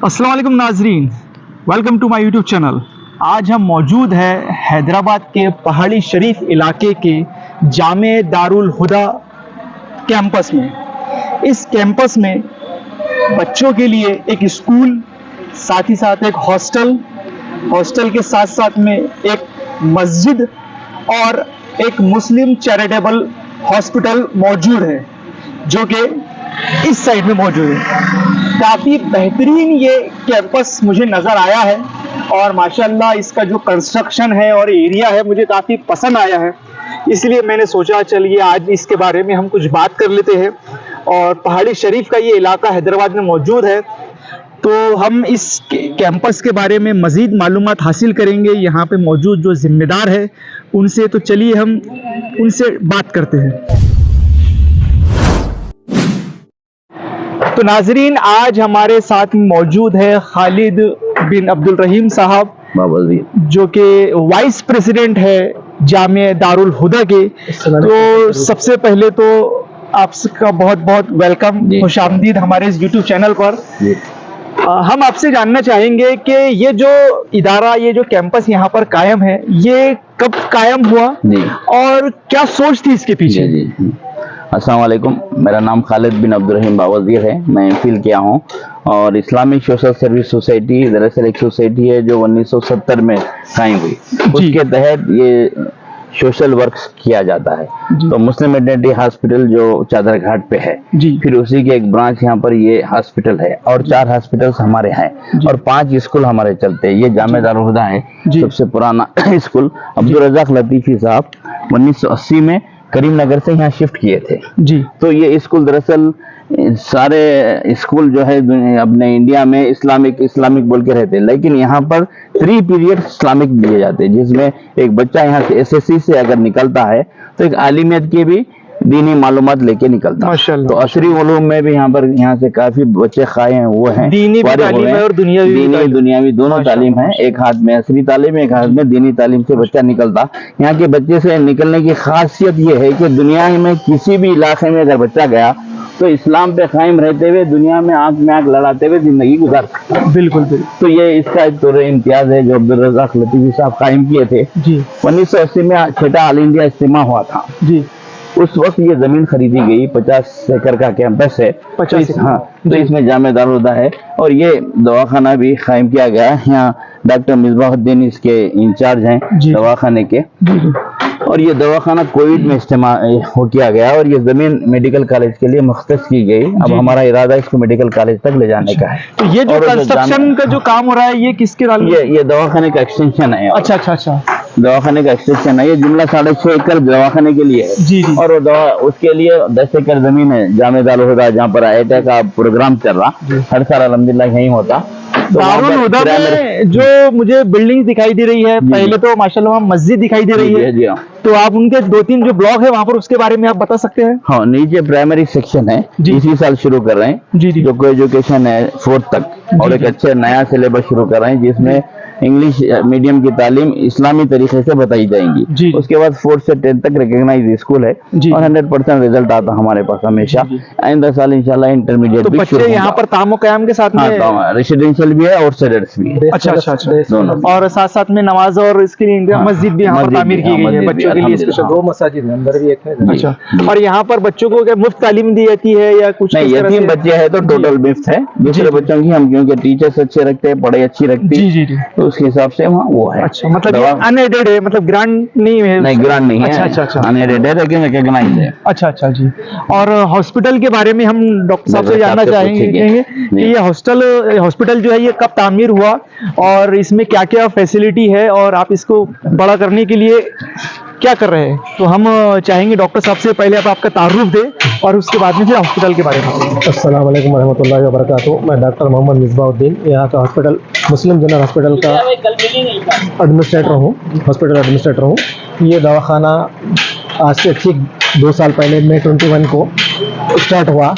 अस्सलाम वालेकुम नाजरीन, welcome to my YouTube channel. आज हम मौजूद हैं हैदराबाद के पहाड़ी शरीफ इलाके के जामे दारुल हुदा कैंपस में। इस कैंपस में बच्चों के लिए एक स्कूल, साथ ही साथ एक हॉस्टल के साथ साथ में एक मस्जिद और एक मुस्लिम चैरिटेबल हॉस्पिटल मौजूद है, जो कि इस साइड में मौजूद है। काफ़ी बेहतरीन ये कैंपस मुझे नज़र आया है और माशाल्लाह इसका जो कंस्ट्रक्शन है और एरिया है मुझे काफ़ी पसंद आया है, इसलिए मैंने सोचा चलिए आज इसके बारे में हम कुछ बात कर लेते हैं। और पहाड़ी शरीफ का ये इलाका हैदराबाद में मौजूद है, तो हम इस कैंपस के बारे में मज़ीद मालूमात हासिल करेंगे यहाँ पे मौजूद जो ज़िम्मेदार है उनसे। तो चलिए हम उनसे बात करते हैं। तो नाजरीन, आज हमारे साथ मौजूद है खालिद बिन अब्दुल रहीम साहब, जो कि वाइस प्रेसिडेंट है जामे दारुल हुदा के। तो सबसे पहले तो आपका बहुत बहुत वेलकम, खुशामदीद हमारे इस यूट्यूब चैनल पर। हम आपसे जानना चाहेंगे कि ये जो इदारा, ये जो कैंपस यहाँ पर कायम है, ये कब कायम हुआ और क्या सोच थी इसके पीछे? अस्सलाम वालेकुम, मेरा नाम खालिद बिन अब्दुल रहीम बावज़ीर है। मैं एमफिल किया हूँ और इस्लामिक सोशल सर्विस सोसाइटी दरअसल एक सोसाइटी है जो 1970 में कायम हुई। उसके तहत ये सोशल वर्क किया जाता है। तो मुस्लिम मेटर्निटी हॉस्पिटल जो चादर घाट पे है, फिर उसी के एक ब्रांच यहाँ पर ये हॉस्पिटल है और 4 हॉस्पिटल्स हमारे हैं और 5 स्कूल हमारे चलते हैं। ये जामे दारुल हुदा है सबसे पुराना स्कूल। अब्दुल रज़ाक लतीफ़ी साहब 1980 में करीमनगर से यहाँ शिफ्ट किए थे जी। तो ये स्कूल दरअसल सारे स्कूल जो है अपने इंडिया में इस्लामिक बोल के रहते हैं, लेकिन यहाँ पर 3 पीरियड इस्लामिक दिए जाते हैं, जिसमें एक बच्चा यहाँ से एसएससी से अगर निकलता है तो एक आलिमियत की भी दीनी मालूमात लेके निकलता है। तो असरी उलूम में भी यहाँ से काफी बच्चे खाए हैं, वो हैं दीनी तालीम है और दुनियावी दोनों तालीम है। एक हाथ में असरी तालीम, एक हाथ में दीनी तालीम से बच्चा निकलता। यहाँ के बच्चे से निकलने की खासियत ये है कि दुनिया में किसी भी इलाके में अगर बच्चा गया तो इस्लाम पे कायम रहते हुए दुनिया में आंख में आंख लड़ाते हुए जिंदगी गुजार सकता है। बिल्कुल। तो ये इसका एक तौर इम्तियाज है जो अब्दुल रज़ाक लतीफ़ी साहब कायम किए थे जी। 1980 में 6ठा ऑल इंडिया इज्तिमा हुआ था जी। उस वक्त ये जमीन खरीदी गई, 50 एकड़ का कैंपस है। 50 तो इसमें जामे दारुल हुदा है और ये दवाखाना भी कायम किया गया है। यहाँ डॉक्टर मिसबाहुद्दीन इसके इंचार्ज हैं दवाखाने के। और ये दवाखाना कोविड में इस्तेमाल हो किया गया और ये जमीन मेडिकल कॉलेज के लिए मुख्तस की गई। अब हमारा इरादा इसको मेडिकल कॉलेज तक ले जाने का है। तो ये जो कंस्ट्रक्शन का जो काम हो रहा है, ये किसके ये दवाखाने का एक्सटेंशन है। अच्छा। दवाखाने का एक्सटेंशन है। ये जुमला 6.5 एकड़ दवाखाने के लिए है जी। और उसके लिए 10 एकड़ जमीन है जामे दारुल हुदा, जहाँ पर आईआईटी का प्रोग्राम चल रहा, हर साल अल्हम्दुलिल्लाह यहीं होता। तो दारुल हुदा में जो मुझे बिल्डिंग दिखाई दे रही है, पहले तो माशाल्लाह मस्जिद दिखाई दे रही है, तो आप उनके 2-3 जो ब्लॉक है वहाँ पर उसके बारे में आप बता सकते हैं? हाँ, नीचे प्राइमरी सेक्शन है, इसी साल शुरू कर रहे हैं जी। जो को एजुकेशन है 4th तक और एक अच्छे नया सिलेबस शुरू कर रहे हैं जिसमें इंग्लिश मीडियम की तालीम इस्लामी तरीके से बताई जाएंगी। उसके बाद 4th से 10th तक रिकॉग्नाइज्ड स्कूल है और 100% रिजल्ट आता हमारे पास हमेशा। आइंदा साल इंशाल्लाह इंटरमीडिएट भी बच्चे यहाँ पर तामो कयाम के साथ में रेसिडेंशियल भी है और स्टडर्स भी है। अच्छा दोनों। और साथ साथ में नमाज और इसके लिए मस्जिद भी यहाँ पर तामीर की गई है बच्चों के लिए। 2 मसाजिद है, अंदर भी एक है। अच्छा, और यहाँ पर बच्चों को क्या मुफ्त तालीम दी जाती है या कुछ? नहीं, यतीम बच्चे हैं तो टोटल मुफ्त है। दूसरे बच्चों की हम क्योंकि टीचर्स अच्छे रखते हैं, पढ़ाई अच्छी रखती है, तो उसके हिसाब से वहाँ वो है। अच्छा, मतलब ये दवा अनएडेड है, मतलब ग्रांट नहीं है? नहीं, ग्रांट नहीं है। अच्छा। अनएडेड है लेकिन रिकॉग्नाइज्ड है। अच्छा जी। और हॉस्पिटल के बारे में हम डॉक्टर साहब से जानना चाहेंगे कि ये हॉस्पिटल जो है ये कब तामीर हुआ और इसमें क्या क्या फैसिलिटी है और आप इसको बड़ा करने के लिए क्या कर रहे हैं? तो हम चाहेंगे डॉक्टर साहब से पहले आप आपका तारुफ दें और उसके बाद में फिर हॉस्पिटल के बारे में। अस्सलाम वालेकुम रहमतुल्लाहि व बरकातुहू। मैं डॉक्टर मोहम्मद मिसबाउद्दीन, यहाँ का हॉस्पिटल मुस्लिम जनरल हॉस्पिटल का एडमिनिस्ट्रेटर हूँ, हॉस्पिटल एडमिनिस्ट्रेटर हूँ। ये दवाखाना आज से ठीक 2 साल पहले मई 21 को स्टार्ट हुआ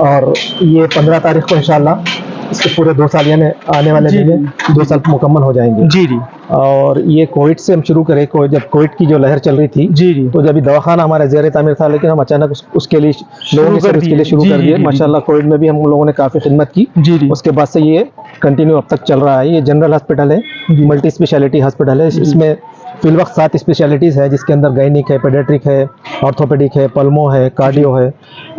और ये 15 तारीख को इंशाल्लाह इसके पूरे 2 साल यानी आने वाले दिन में 2 साल मुकम्मल हो जाएंगे। जी। और ये कोविड से हम शुरू करें, जब कोविड की जो लहर चल रही थी जी। तो जब ये दवाखाना हमारा ज़ेर तामीर था, लेकिन हम अचानक उसके लिए लोगों की सर्विस के लिए शुरू कर दिए। माशाल्लाह कोविड में भी हम लोगों ने काफ़ी खिदमत की जी। उसके बाद से ये कंटिन्यू अब तक चल रहा है। ये जनरल हॉस्पिटल है, मल्टी स्पेशलिटी हॉस्पिटल है। इसमें फिलवक्त 7 स्पेशलिटीज़ है, जिसके अंदर गायनिक है, पेडियाट्रिक है, ऑर्थोपेडिक है, पल्मो है, कार्डियो है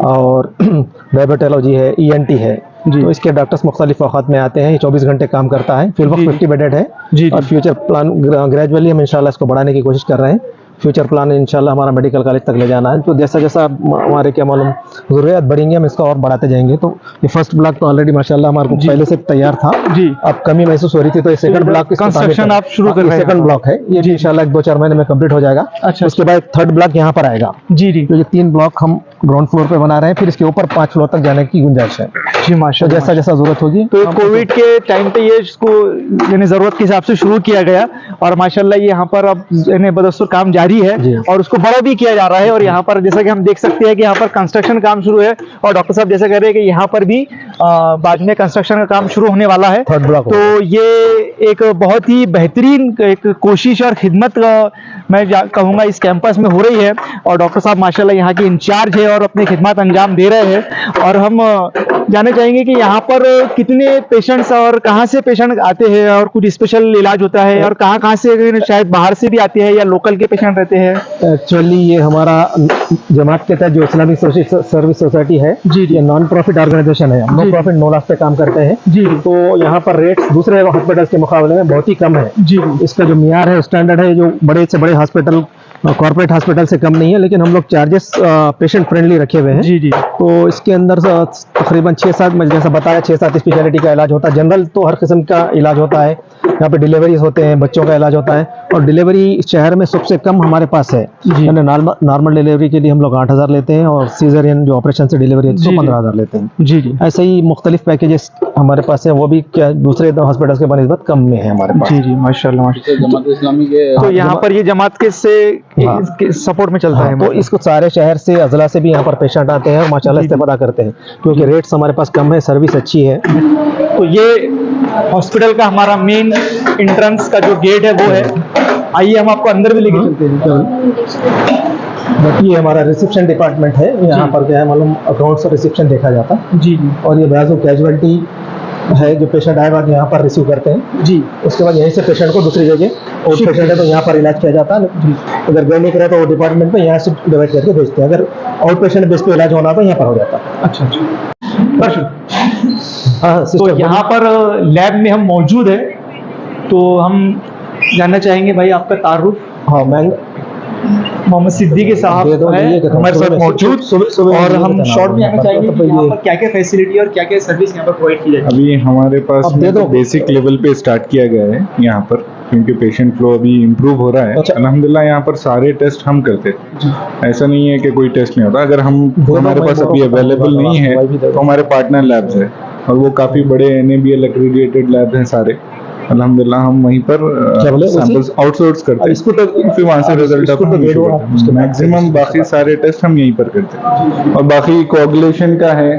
और डायबिटोलॉजी है, ENT है। तो इसके डॉक्टर्स मुख्तलिफ औकात में आते हैं। ये 24 घंटे काम करता है। फिलवक्त 50 बेडेड है और फ्यूचर प्लान ग्रेजुअली हम इंशाल्लाह इसको बढ़ाने की कोशिश कर रहे हैं। फ्यूचर प्लान इंशाल्लाह हमारा मेडिकल कॉलेज तक ले जाना है। तो जैसा जैसा हमारे क्या मालूम ज़रूरत बढ़ेंगे हम इसका और बढ़ाते जाएंगे। तो ये फर्स्ट ब्लॉक तो ऑलरेडी माशाल्लाह हमारे को पहले से तैयार था जी। अब कमी महसूस हो रही थी तो ये सेकंड ब्लॉक कंस्ट्रक्शन आप शुरू कर रहे हैं? सेकंड ब्लॉक है ये भी इंशाल्लाह 2-4 महीने में कंप्लीट हो जाएगा। अच्छा। उसके बाद थर्ड ब्लॉक यहाँ पर आएगा जी। तो ये 3 ब्लॉक हम ग्राउंड फ्लोर पे बना रहे हैं, फिर इसके ऊपर 5 फ्लोर तक जाने की गुंजाइश है जी। माशाल्लाह, जैसा जैसा जरूरत होगी। तो कोविड के टाइम पे ये इसको यानी जरूरत के हिसाब से शुरू किया गया और माशाल्लाह ये यहाँ पर अब यानी बदस्तूर काम जारी है और उसको बड़ा भी किया जा रहा है। और यहाँ पर जैसा कि हम देख सकते हैं कि यहाँ पर कंस्ट्रक्शन काम शुरू है और डॉक्टर साहब जैसा कह रहे हैं कि यहाँ पर भी बाद में कंस्ट्रक्शन का काम शुरू होने वाला है। Third block. तो ये एक बहुत ही बेहतरीन एक कोशिश और खिदमत मैं कहूँगा इस कैंपस में हो रही है और डॉक्टर साहब माशाल्लाह यहाँ के इंचार्ज है और अपनी खिदमत अंजाम दे रहे हैं। और हम जानना चाहेंगे कि यहाँ पर कितने पेशेंट्स और कहाँ से पेशेंट आते हैं और कुछ स्पेशल इलाज होता है और कहाँ से शायद बाहर से भी आते हैं या लोकल के पेशेंट रहते हैं? एक्चुअली ये हमारा जमात के तहत जो इस्लामिक सर्विस सोसाइटी है जी, ये नॉन प्रॉफिट ऑर्गेनाइजेशन है। नो प्रॉफिट नो लॉस पे काम करते हैं जी। तो यहाँ पर रेट्स दूसरे हॉस्पिटल्स के मुकाबले में बहुत ही कम है जी। इसका जो मियार है, स्टैंडर्ड है, जो बड़े से बड़े हॉस्पिटल कॉर्पोरेट हॉस्पिटल से कम नहीं है, लेकिन हम लोग चार्जेस पेशेंट फ्रेंडली रखे हुए हैं जी। तो इसके अंदर तकरीबन 6-7 जैसा बताया 6-7 स्पेशलिटी का इलाज होता है। जनरल तो हर किस्म का इलाज होता है। यहाँ पे डिलीवरीज होते हैं, बच्चों का इलाज होता है और डिलीवरी शहर में सबसे कम हमारे पास है। यानी नॉर्मल डिलीवरी के लिए हम लोग 8,000 लेते हैं और सीजरियन जो ऑपरेशन से डिलीवरी है तो 15,000 लेते हैं जी। ऐसे ही मुख्तलिफ पैकेजेस हमारे पास है, वो भी क्या दूसरे हॉस्पिटल्स के बनिस्बत कम में है हमारे पास जी। माशाल्लाह। जमात इस्लामी के तो यहाँ पर ये जमात के से सपोर्ट में चलता है। तो इसको सारे शहर से अजला से भी यहाँ पर पेशेंट आते हैं और माशाल्लाह इस्तेफादा करते हैं क्योंकि रेट्स हमारे पास कम है, सर्विस अच्छी है। तो ये हॉस्पिटल का हमारा मेन एंट्रेंस का जो गेट है वो है। आइए हम आपको अंदर भी लेके चलते हैं। ये हमारा रिसेप्शन डिपार्टमेंट है। यहाँ पर क्या है मालूम, अकाउंट्स और रिसेप्शन देखा जाता है जी। और ये बाजू कैजुअलिटी है, जो पेशेंट आएगा यहाँ पर रिसीव करते हैं जी। उसके बाद यहीं से पेशेंट को दूसरी जगह और पेशेंट है तो यहाँ पर इलाज किया जाता है। अगर गैनिक रहे तो वो डिपार्टमेंट में यहाँ से डिवाइड करके भेजते हैं। अगर आउट पेशेंट बेस पे इलाज होना तो यहाँ पर हो जाता है। अच्छा। हाँ, तो यहाँ पर लैब में हम मौजूद है तो हम जानना चाहेंगे भाई आपका तारुफ। हाँ, मैं मोहम्मद सिद्दीकी साहब है हमारे साथ मौजूद और हम शॉर्ट में जानना चाहेंगे कि यहाँ पर क्या क्या फैसिलिटी और क्या क्या सर्विस यहाँ पर प्रोवाइड की जाती है। अभी हमारे पास बेसिक लेवल पे स्टार्ट किया गया है यहाँ पर, क्योंकि पेशेंट फ्लो अभी इम्प्रूव हो रहा है। अच्छा। अल्हम्दुलिल्लाह यहाँ पर सारे टेस्ट हम करते हैं, ऐसा नहीं है कि कोई टेस्ट नहीं होता। अगर हमारे पास अभी अवेलेबल नहीं है तो हमारे पार्टनर लैब्स है और वो काफ़ी बड़े NABL एक्रेडिटेड लैब हैं सारे। अल्हम्दुलिल्लाह हम वहीं पर सैंपल्स आउटसोर्स करते हैं, इसको तो फिर वहाँ से रिजल्ट मैक्सिमम बाकी सारे टेस्ट हम यहीं पर करते हैं। और बाकी कोगुलेशन का है,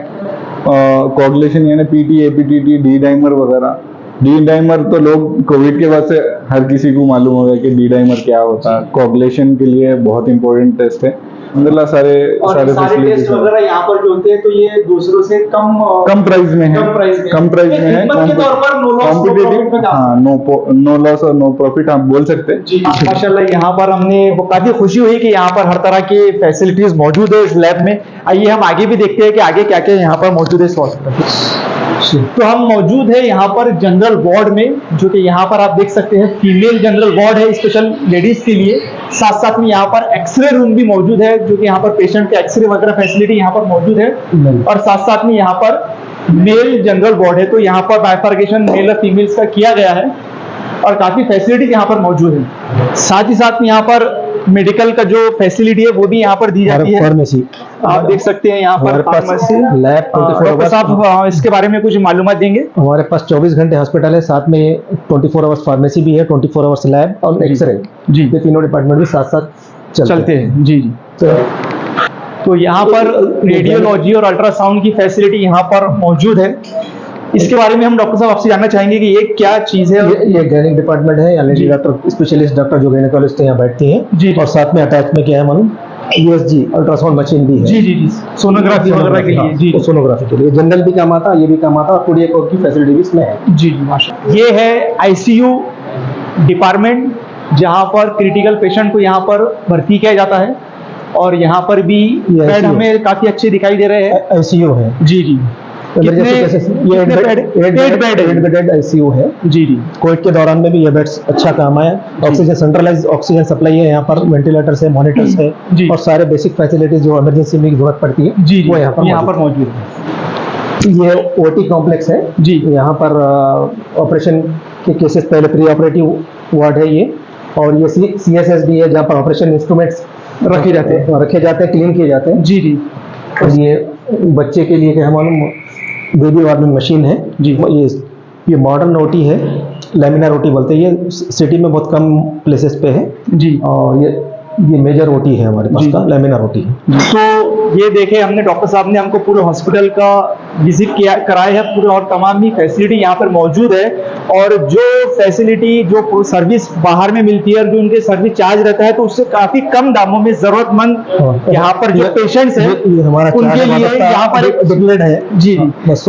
कोगुलेशन यानी PT, APTT, डी डाइमर वगैरह। डी डाइमर तो लोग कोविड के बाद से हर किसी को मालूम हो गया कि डी डाइमर क्या होता है। कोगुलेशन के लिए बहुत इंपॉर्टेंट टेस्ट है। अल्हम्दुलिल्लाह सारे फैसिलिटीज वगैरह यहाँ पर जो होते हैं तो ये दूसरों से कम प्राइस में है। कम प्राइस में है, कॉम्पिटिटिव। हाँ, नो लॉस और नो प्रॉफिट आप बोल सकते हैं जी। माशाल्लाह यहाँ पर हमने काफी खुशी हुई कि यहाँ पर हर तरह की फैसिलिटीज मौजूद है इस लैब में। आइए हम आगे भी देखते हैं कि आगे क्या क्या यहाँ पर मौजूद है इस हॉस्पिटल। तो हम मौजूद है यहाँ पर जनरल वार्ड में, जो कि यहाँ पर आप देख सकते हैं फीमेल जनरल वार्ड है स्पेशल लेडीज के लिए। साथ साथ में यहाँ पर एक्सरे रूम भी मौजूद है, जो कि यहाँ पर पेशेंट के एक्सरे वगैरह फैसिलिटी यहाँ पर मौजूद है। और साथ साथ में यहाँ पर मेल जनरल वार्ड है, तो यहाँ पर बाइफर्केशन मेल और फीमेल्स का किया गया है और काफी फैसिलिटीज यहाँ पर मौजूद है। साथ ही साथ में यहाँ पर मेडिकल का जो फैसिलिटी है वो भी यहाँ पर दी जाती है। फार्मेसी आप देख सकते हैं यहाँ पर फार्मेसी लैब 24 डॉक्टर साहब इसके बारे में कुछ मालूमात देंगे। हमारे पास 24 घंटे हॉस्पिटल है, साथ में 24 आवर्स फार्मेसी भी है, 24 आवर्स लैब और एक्सरे, जी ये तीनों डिपार्टमेंट भी साथ साथ चलते हैं। जी जी। तो यहाँ पर रेडियोलॉजी और अल्ट्रासाउंड की फैसिलिटी यहाँ पर मौजूद है। इसके बारे में हम डॉक्टर साहब आपसे जानना चाहेंगे कि ये क्या चीज है। ये गैनिक डिपार्टमेंट है, यानी डॉक्टर स्पेशलिस्ट डॉक्टर जो गायनेकोलॉजिस्ट यहाँ बैठती हैं जी। और साथ में अटैच में क्या है मालूम, यूएसजी अल्ट्रासाउंड मशीन भी है। जी जी जी, सोनोग्राफी वगैरह के लिए। जी, सोनोग्राफी के लिए जनरल भी काम आता है, ये भी काम आता है और पूरी एक और की फैसिलिटी भी इसमें है। जी जी माशाल्लाह। ये है आईसीयू डिपार्टमेंट, जहाँ पर क्रिटिकल पेशेंट को यहाँ पर भर्ती किया जाता है और यहाँ पर भी बेड हमें काफी अच्छे दिखाई दे रहे हैं। आईसीयू है। जी जी। ये 8 बेड आईसीयू है। जी जी। कोविड के दौरान में भी ये बेड्स अच्छा काम आया। ऑक्सीजन सेंट्रलाइज ऑक्सीजन सप्लाई है यहाँ पर, वेंटिलेटर्स है, मॉनिटर्स है और सारे बेसिक फैसिलिटीज जो इमरजेंसी में जरूरत पड़ती है जी वो यहाँ पर मौजूद है। ये ओटी कॉम्प्लेक्स है जी। यहाँ पर ऑपरेशन के केसेस पहले प्री ऑपरेटिव वार्ड है ये, और ये CSSD है जहाँ पर ऑपरेशन इंस्ट्रूमेंट्स रखे जाते हैं, क्लीन किए जाते हैं। जी जी। और ये बच्चे के लिए क्या है मालूम, बेबी वार्मिंग मशीन है जी। ये मॉडर्न ओटी है, लैमिनार ओटी बोलते हैं, ये सिटी में बहुत कम प्लेसेस पे है जी। और ये मेजर ओटी है हमारे पास का, लैमिनार ओटी है। तो ये देखे हमने, डॉक्टर साहब ने हमको पूरे हॉस्पिटल का विजिट कराया है पूरे, और तमाम ही फैसिलिटी यहाँ पर मौजूद है। और जो फैसिलिटी जो सर्विस बाहर में मिलती है और जो उनके सर्विस चार्ज रहता है, तो उससे काफी कम दामों में जरूरतमंद यहाँ पर जो पेशेंट्स हैं उनके लिए यहाँ पर एक है जी।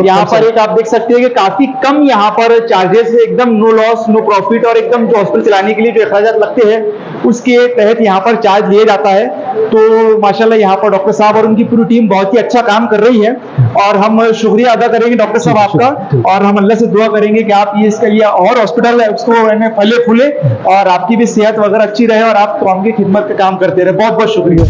यहाँ पर एक आप देख सकते हैं कि काफी कम यहाँ पर चार्जेस, एकदम नो लॉस नो प्रॉफिट, और एकदम जो हॉस्पिटल चलाने के लिए जो अखराजात लगते हैं उसके तहत यहाँ पर चार्ज लिया जाता है। तो माशाल्लाह यहाँ पर डॉक्टर साहब और उनकी पूरी टीम बहुत ही अच्छा काम कर रही है और हम शुक्रिया अदा करेंगे डॉक्टर साहब आपका, और हम अल्लाह से दुआ करेंगे कि आप ये और हॉस्पिटल है उसको फले फूले और आपकी भी सेहत वगैरह अच्छी रहे और आप कौम की खिदमत का काम करते रहे। बहुत बहुत शुक्रिया।